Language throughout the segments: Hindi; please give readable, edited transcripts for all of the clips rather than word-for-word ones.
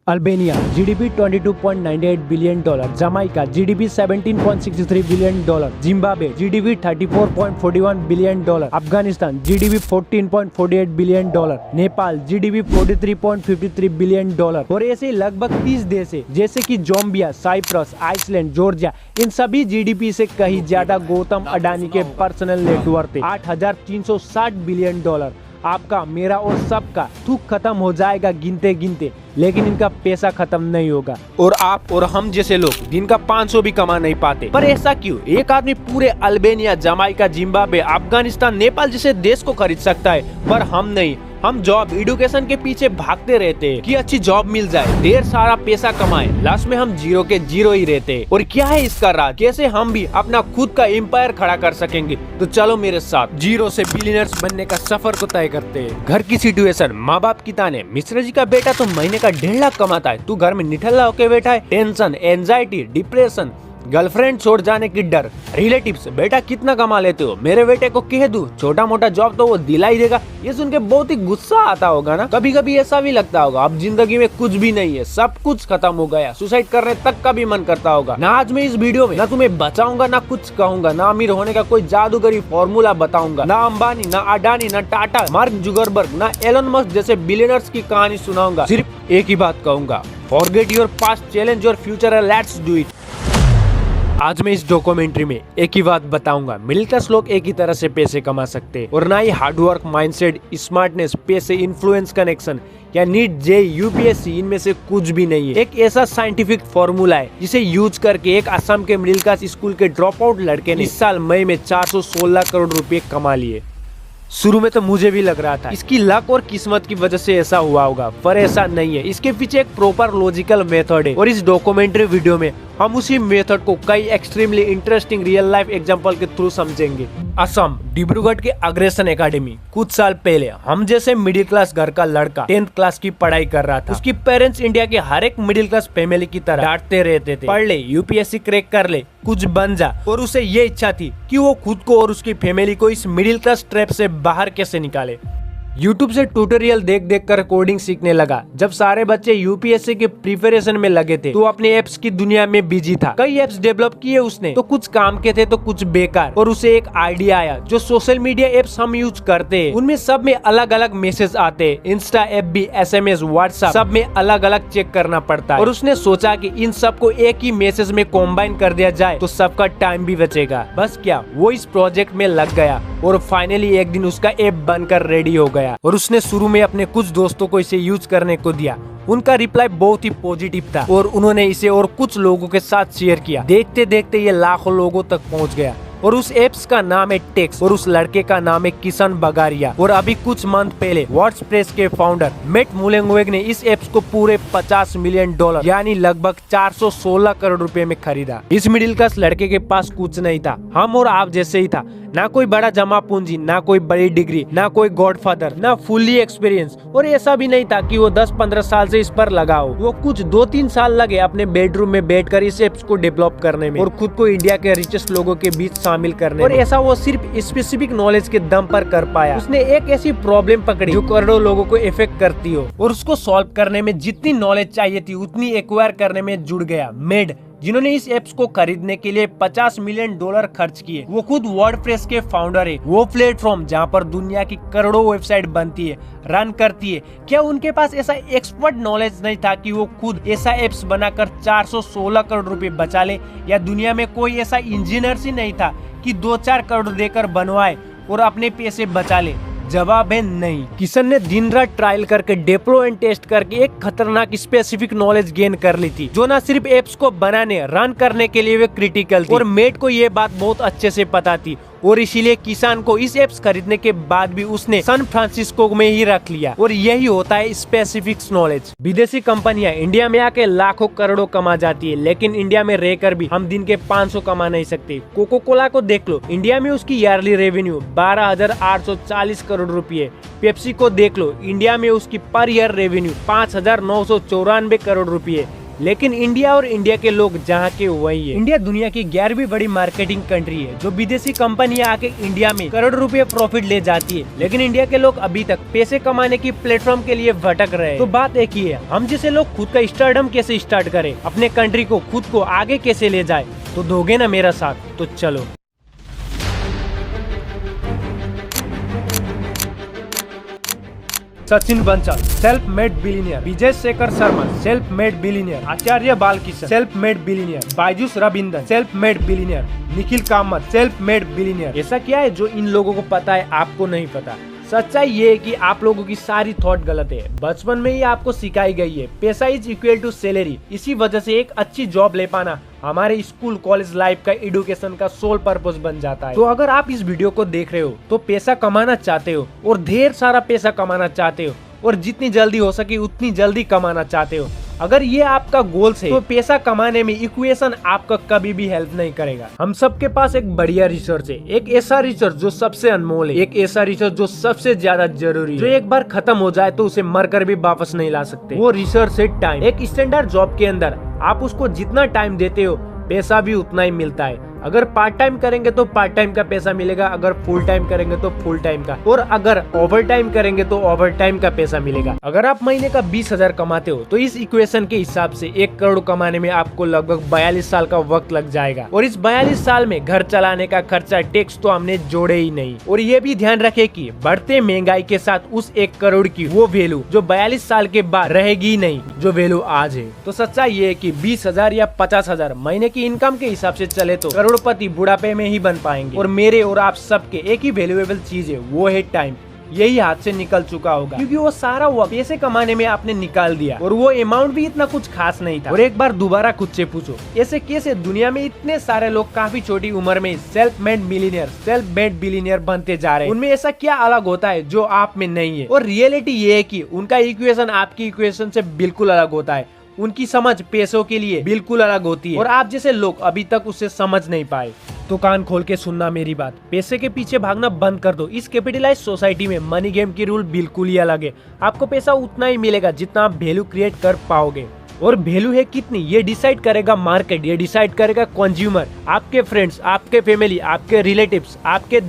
Albania GDP $22.98 billion, Jamaica GDP $17.63 billion, Zimbabwe GDP $34.41 billion, Afghanistan GDP $14.48 billion, Nepal GDP $43.53 billion और ऐसे लगभग 30 देश है जैसे कि जोम्बिया, साइप्रस, आइसलैंड, जॉर्जिया। इन सभी जीडीपी से कहीं ज्यादा गौतम अडानी के पर्सनल नेटवर्थ है $8,360 बिलियन। आपका, मेरा और सबका थूक खत्म हो जाएगा गिनते गिनते, लेकिन इनका पैसा खत्म नहीं होगा। और आप और हम जैसे लोग दिन का 500 भी कमा नहीं पाते। पर ऐसा क्यों? एक आदमी पूरे Albania, Jamaica, Zimbabwe, Afghanistan, Nepal जैसे देश को खरीद सकता है, पर हम नहीं। हम जॉब, एडुकेशन के पीछे भागते रहते हैं कि अच्छी जॉब मिल जाए, ढेर सारा पैसा कमाए, लास्ट में हम जीरो के जीरो ही रहते हैं। और क्या है इसका राज? कैसे हम भी अपना खुद का एम्पायर खड़ा कर सकेंगे? तो चलो मेरे साथ जीरो से बिलियनर्स बनने का सफर को तय करते हैं। घर की सिचुएशन, माँ बाप की ताने, मिश्रा जी का बेटा तो महीने का 1.5 लाख कमाता है, तू घर में निठल्ला होके बैठा है। टेंशन, एंजाइटी, डिप्रेशन, गर्लफ्रेंड छोड़ जाने की डर, रिलेटिव्स, बेटा कितना कमा लेते हो, मेरे बेटे को कह दूं छोटा मोटा जॉब तो वो दिला ही देगा। ये सुन के बहुत ही गुस्सा आता होगा ना। कभी कभी ऐसा भी लगता होगा अब जिंदगी में कुछ भी नहीं है, सब कुछ खत्म हो गया, सुसाइड करने तक का भी मन करता होगा। ना आज मैं इस वीडियो में ना तुम्हें बचाऊंगा, ना कुछ कहूंगा, ना अमीर होने का कोई जादूगरी फॉर्मूला बताऊंगा, ना अंबानी, ना अडानी, ना टाटा, मार्क जुगरबर्ग, ना एलन मस्क जैसे बिलियनर्स की कहानी सुनाऊंगा। सिर्फ एक ही बात कहूंगा, forget your past, challenge your future, let's do it. आज मैं इस डॉक्यूमेंट्री में एक ही बात बताऊंगा, मिडिल क्लास लोग एक ही तरह से पैसे कमा सकते हैं और ना ही हार्डवर्क, माइंडसेट, स्मार्टनेस, पैसे, इन्फ्लुएंस, कनेक्शन या नीट, जे, यूपीएससी, इनमें से कुछ भी नहीं है। एक ऐसा साइंटिफिक फॉर्मूला है जिसे यूज करके एक असम के मिडिल क्लास स्कूल के ड्रॉप आउट लड़के ने इस साल मई में 416 करोड़ रुपए कमा लिए। शुरू में तो मुझे भी लग रहा था इसकी लक और किस्मत की वजह से ऐसा हुआ होगा, पर ऐसा नहीं है। इसके पीछे एक प्रॉपर लॉजिकल मेथड है और इस डॉक्यूमेंट्री वीडियो में हम उसी मेथड को कई extremely interesting real life example के थ्रू समझेंगे। असम, डिब्रूगढ़ के अग्रेसन एकेडमी। कुछ साल पहले हम जैसे मिडिल क्लास घर का लड़का 10th क्लास की पढ़ाई कर रहा था। उसकी पेरेंट्स इंडिया के हर एक मिडिल क्लास फैमिली की तरह डांटते रहते थे, पढ़ ले, यूपीएससी क्रैक कर ले, कुछ बन जा। और उसे ये इच्छा थी कि वो खुद को और उसकी फैमिली को इस मिडिल क्लास ट्रैप से बाहर कैसे निकाले। YouTube से ट्यूटोरियल देख देख कर कोडिंग सीखने लगा। जब सारे बच्चे यूपीएससी के प्रिपरेशन में लगे थे तो अपने एप्स की दुनिया में बिजी था। कई एप्स डेवलप किए उसने, तो कुछ काम के थे तो कुछ बेकार। और उसे एक आइडिया आया, जो सोशल मीडिया एप्स हम यूज करते हैं उनमें सब में अलग अलग मैसेज आते हैं, इंस्टा, एफबी, एसएमएस, व्हाट्सएप, सब में अलग अलग चेक करना पड़ता है। और उसने सोचा कि इन सबको एक ही मैसेज में कॉम्बाइन कर दिया जाए तो सबका टाइम भी बचेगा। बस क्या, वो इस प्रोजेक्ट में लग गया और फाइनली एक दिन उसका ऐप बनकर रेडी हो गया। और उसने शुरू में अपने कुछ दोस्तों को इसे यूज करने को दिया। उनका रिप्लाई बहुत ही पॉजिटिव था और उन्होंने इसे और कुछ लोगों के साथ शेयर किया। देखते देखते ये लाखों लोगों तक पहुंच गया। और उस एप्स का नाम है टेक्स और उस लड़के का नाम है किशन बगारिया। और अभी कुछ मंथ पहले वर्डप्रेस के फाउंडर मेट मुलेंगवेग ने इस एप्स को पूरे $50 मिलियन यानी लगभग 416 करोड़ रुपए में खरीदा। इस मिडिल क्लास लड़के के पास कुछ नहीं था, हम और आप जैसे ही था। ना कोई बड़ा जमा पूंजी, ना कोई बड़ी डिग्री, ना कोई गॉडफादर, ना फुल्ली एक्सपीरियंस। और ऐसा भी नहीं था कि वो 10-15 साल से इस पर लगा हो। वो कुछ 2-3 साल लगे अपने बेडरूम में बैठकर इस एप्स को डेवलप करने में और खुद को इंडिया के रिचेस्ट लोगों के बीच शामिल करने और ऐसा वो सिर्फ स्पेसिफिक नॉलेज के दम पर कर पाया। उसने एक ऐसी प्रॉब्लम पकड़ी जो करोड़ों लोगों को इफेक्ट करती हो और उसको सॉल्व करने में जितनी नॉलेज चाहिए थी उतनी एक्वायर करने में जुड़ गया। मेड, जिन्होंने इस एप्स को खरीदने के लिए $50 मिलियन खर्च किए, वो खुद वर्डप्रेस के फाउंडर है। वो प्लेटफॉर्म जहां पर दुनिया की करोड़ों वेबसाइट बनती है, रन करती है। क्या उनके पास ऐसा एक्सपर्ट नॉलेज नहीं था कि वो खुद ऐसा एप्स बनाकर 416 करोड़ रुपए बचा ले? या दुनिया में कोई ऐसा इंजीनियर ही नहीं था कि 2-4 करोड़ देकर बनवाए और अपने पैसे बचा ले? जवाब है नहीं। किशन ने दिन रात ट्रायल करके, डेप्लो एंड टेस्ट करके एक खतरनाक स्पेसिफिक नॉलेज गेन कर ली थी, जो ना सिर्फ एप्स को बनाने, रन करने के लिए वे क्रिटिकल थी। और मेट को ये बात बहुत अच्छे से पता थी और इसीलिए किसान को इस एप्स खरीदने के बाद भी उसने सैन फ्रांसिस्को में ही रख लिया। और यही होता है स्पेसिफिक नॉलेज। विदेशी कंपनियां इंडिया में आके लाखों करोड़ों कमा जाती है, लेकिन इंडिया में रहकर भी हम दिन के 500 कमा नहीं सकते। कोको कोला को देख लो, इंडिया में उसकी ईयरली रेवेन्यू 12,840 करोड़ रुपए। पेप्सी को देख लो, इंडिया में उसकी पर ईयर रेवेन्यू 5,994 करोड़ रुपए। लेकिन इंडिया और इंडिया के लोग जहाँ के वही है। इंडिया दुनिया की 11वीं बड़ी मार्केटिंग कंट्री है, जो विदेशी कंपनियां आके इंडिया में करोड़ रुपए प्रॉफिट ले जाती है, लेकिन इंडिया के लोग अभी तक पैसे कमाने की प्लेटफॉर्म के लिए भटक रहे हैं। तो बात एक ही है, हम जैसे लोग खुद का स्टार्टअप कैसे स्टार्ट करें, अपने कंट्री को खुद को आगे कैसे ले जाए। तो दोगे ना मेरा साथ? तो चलो। Sachin Bansal self made billionaire, Vijay Shekhar Sharma self made billionaire, Acharya Balkrishna self made billionaire, Byju's Raveendran self made billionaire, Nikhil Kamath self made billionaire. ऐसा क्या है जो इन लोगों को पता है आपको नहीं पता? सच्चाई ये है कि आप लोगों की सारी थॉट गलत है। बचपन में ही आपको सिखाई गई है पैसा इज इक्वल टू सैलरी। इसी वजह से एक अच्छी जॉब ले पाना हमारे स्कूल कॉलेज लाइफ का एजुकेशन का सोल पर्पस बन जाता है। तो अगर आप इस वीडियो को देख रहे हो तो पैसा कमाना चाहते हो और ढेर सारा पैसा कमाना चाहते हो और जितनी जल्दी हो सके उतनी जल्दी कमाना चाहते हो, अगर ये आपका गोल्स है तो पैसा कमाने में इक्वेशन आपका कभी भी हेल्प नहीं करेगा। हम सबके पास एक बढ़िया रिसर्च है, एक ऐसा रिसर्च जो सबसे अनमोल है, एक ऐसा रिसर्च जो सबसे ज्यादा जरूरी है, जो एक बार खत्म हो जाए तो उसे मरकर भी वापस नहीं ला सकते। वो रिसर्च है टाइम। एक स्टैंडर्ड जॉब के अंदर आप उसको जितना टाइम देते हो पैसा भी उतना ही मिलता है। अगर पार्ट टाइम करेंगे तो पार्ट टाइम का पैसा मिलेगा, अगर फुल टाइम करेंगे तो फुल टाइम का, और अगर ओवर टाइम करेंगे तो ओवर टाइम का पैसा मिलेगा। अगर आप महीने का 20,000 कमाते हो तो इस इक्वेशन के हिसाब से 1 करोड़ कमाने में आपको लगभग 42 साल का वक्त लग जाएगा। और इस 42 साल में घर चलाने का खर्चा टैक्स तो हमने जोड़े ही नहीं। और ये भी ध्यान रखे कि बढ़ते महंगाई के साथ उस 1 करोड़ की वो वैल्यू जो 42 साल के बाद रहेगी नहीं, जो वैल्यू आज है। तो सच्चाई ये है कि 20,000 या 50,000 महीने की इनकम के हिसाब से चले तो करोड़पति बुढ़ापे में ही बन पाएंगे। और मेरे और आप सबके एक ही वैल्यूएबल चीज है, वो है टाइम। यही हाथ से निकल चुका होगा क्योंकि वो सारा वक्त पैसे कमाने में आपने निकाल दिया और वो अमाउंट भी इतना कुछ खास नहीं था। और एक बार दोबारा खुद से पूछो, ऐसे कैसे दुनिया में इतने सारे लोग काफी छोटी उम्र में self made millionaire, self made billionaire बनते जा रहे हैं? उनमें ऐसा क्या अलग होता है जो आप में नहीं है? और रियलिटी ये है कि उनका इक्वेशन आपकी इक्वेशन से बिल्कुल अलग होता है। उनकी समझ पैसों के लिए बिल्कुल अलग होती है और आप जैसे लोग अभी तक उसे समझ नहीं पाए। तो कान खोल के सुनना मेरी बात, पैसे के पीछे भागना बंद कर दो। इस कैपिटलाइज सोसाइटी में मनी गेम की रूल बिल्कुल ही अलग है। आपको पैसा उतना ही मिलेगा जितना आप वैल्यू क्रिएट कर पाओगे, और वैल्यू है कितनी ये डिसाइड करेगा मार्केट, ये डिसाइड करेगा कंज्यूमर, आपके फ्रेंड्स, आपके फैमिली, आपके रिलेटिव्स, आपके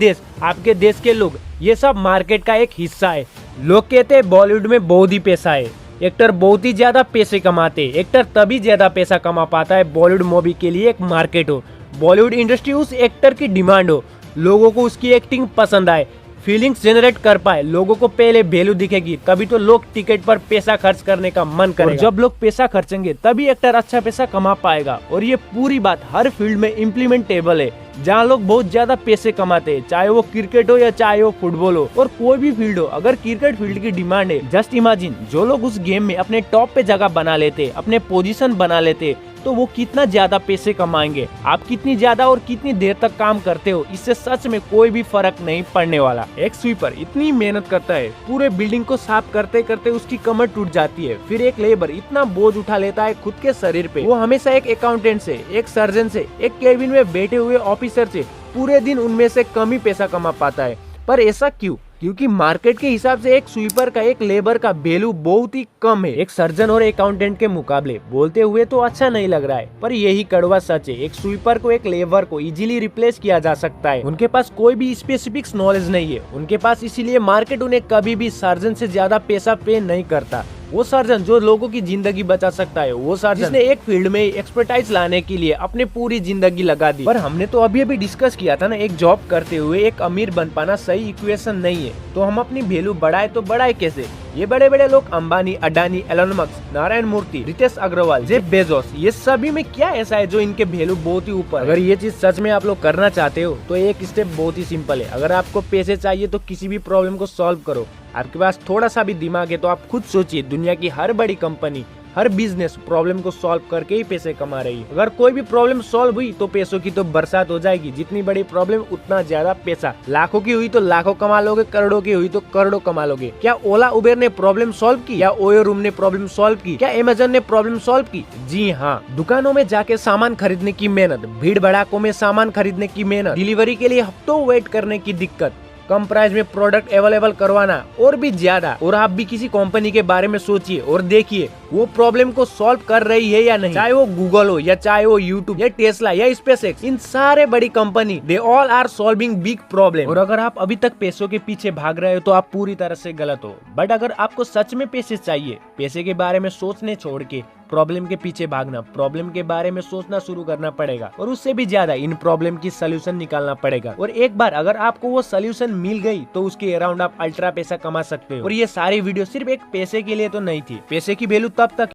देश के लोग। ये सब मार्केट का एक हिस्सा है। लोग कहते हैं बॉलीवुड में बहुत ही पैसा है, एक्टर बहुत ही ज्यादा पैसे कमाते हैं। एक्टर तभी ज्यादा पैसा कमा पाता है बॉलीवुड मूवी के लिए एक मार्केट हो, बॉलीवुड इंडस्ट्री उस एक्टर की डिमांड हो, लोगों को उसकी एक्टिंग पसंद आए, फीलिंग्स जनरेट कर पाए, लोगों को पहले वैल्यू दिखेगी, तभी तो लोग टिकट पर पैसा खर्च करने का मन करेगा। जब लोग पैसा खर्चेंगे तभी एक्टर अच्छा पैसा कमा पाएगा। और ये पूरी बात हर फील्ड में इम्प्लीमेंटेबल है। जहाँ लोग बहुत ज्यादा पैसे कमाते हैं, चाहे वो क्रिकेट हो या चाहे वो फुटबॉल हो और कोई भी फील्ड हो, अगर क्रिकेट फील्ड की डिमांड है, जस्ट इमेजिन जो लोग उस गेम में अपने टॉप पे जगह बना लेते, अपने पोजीशन बना लेते, तो वो कितना ज्यादा पैसे कमाएंगे। आप कितनी ज्यादा और कितनी देर तक काम करते हो, इससे सच में कोई भी फर्क नहीं पड़ने वाला। एक स्वीपर इतनी मेहनत करता है, पूरे बिल्डिंग को साफ करते करते उसकी कमर टूट जाती है। फिर एक लेबर इतना बोझ उठा लेता है खुद के शरीर पे, वो हमेशा एक अकाउंटेंट से, एक सर्जन से, एक केबिन में बैठे हुए ऑफिसर से पूरे दिन उनमें से कम ही पैसा कमा पाता है। पर ऐसा क्यों? क्योंकि मार्केट के हिसाब से एक स्वीपर का, एक लेबर का वैल्यू बहुत ही कम है एक सर्जन और अकाउंटेंट के मुकाबले। बोलते हुए तो अच्छा नहीं लग रहा है, पर यही कड़वा सच है। एक स्वीपर को, एक लेबर को इजीली रिप्लेस किया जा सकता है। उनके पास कोई भी स्पेसिफिक नॉलेज नहीं है उनके पास, इसीलिए मार्केट उन्हें कभी भी सर्जन से ज्यादा पैसा पे नहीं करता। वो सर्जन जो लोगों की जिंदगी बचा सकता है, वो सर्जन जिसने एक फील्ड में एक्सपर्टाइज लाने के लिए अपनी पूरी जिंदगी लगा दी। पर हमने तो अभी डिस्कस किया था ना, एक जॉब करते हुए एक अमीर बन पाना सही इक्वेशन नहीं है। तो हम अपनी वैल्यू बढ़ाए तो बढ़ाए कैसे? ये बड़े बड़े लोग अंबानी, अडानी, एलन मस्क, नारायण मूर्ति, रितेश अग्रवाल, जेफ बेजोस, ये सभी में क्या ऐसा है जो इनके वैल्यू बहुत ही ऊपर? अगर ये चीज सच में आप लोग करना चाहते हो तो एक स्टेप बहुत ही सिंपल है। अगर आपको पैसे चाहिए तो किसी भी प्रॉब्लम को सॉल्व करो। आपके पास थोड़ा सा भी दिमाग है तो आप खुद सोचिए, दुनिया की हर बड़ी कंपनी, हर बिजनेस प्रॉब्लम को सॉल्व करके ही पैसे कमा रही है। अगर कोई भी प्रॉब्लम सॉल्व हुई तो पैसों की तो बरसात हो जाएगी। जितनी बड़ी प्रॉब्लम उतना ज्यादा पैसा। लाखों की हुई तो लाखों कमा लोगे, करोड़ों की हुई तो करोड़ों कमा लोगे। क्या ओला उबेर ने प्रॉब्लम सॉल्व की? या ओयो रूम ने प्रॉब्लम सॉल्व की? क्या अमेज़न ने प्रॉब्लम सॉल्व की? जी हाँ। दुकानों में जाके सामान खरीदने की मेहनत, भीड़ भड़ाकों में सामान खरीदने की मेहनत, डिलीवरी के लिए हफ्तों वेट करने की दिक्कत, कम प्राइस में प्रोडक्ट अवेलेबल करवाना और भी ज्यादा। और आप भी किसी कंपनी के बारे में सोचिए और देखिए वो प्रॉब्लम को सॉल्व कर रही है या नहीं। चाहे वो गूगल हो या चाहे वो यूट्यूब या टेस्ला या स्पेसएक्स, इन सारे बड़ी company they all are solving big problem. और अगर आप अभी तक पैसों के पीछे भाग रहे हो तो आप पूरी तरह से गलत हो। बट अगर आपको सच में पैसे चाहिए, पैसे के बारे में सोचने छोड़ के प्रॉब्लम के पीछे भागना, प्रॉब्लम के बारे में सोचना शुरू करना पड़ेगा और उससे भी ज्यादा इन प्रॉब्लम की सोल्यूशन निकालना पड़ेगा। और एक बार अगर आपको वो सोल्यूशन मिल गई तो उसके अराउंड आप अल्ट्रा पैसा कमा सकते हो। और ये सारी वीडियो सिर्फ एक पैसे के लिए तो नहीं थी। पैसे की वैल्यू तब तक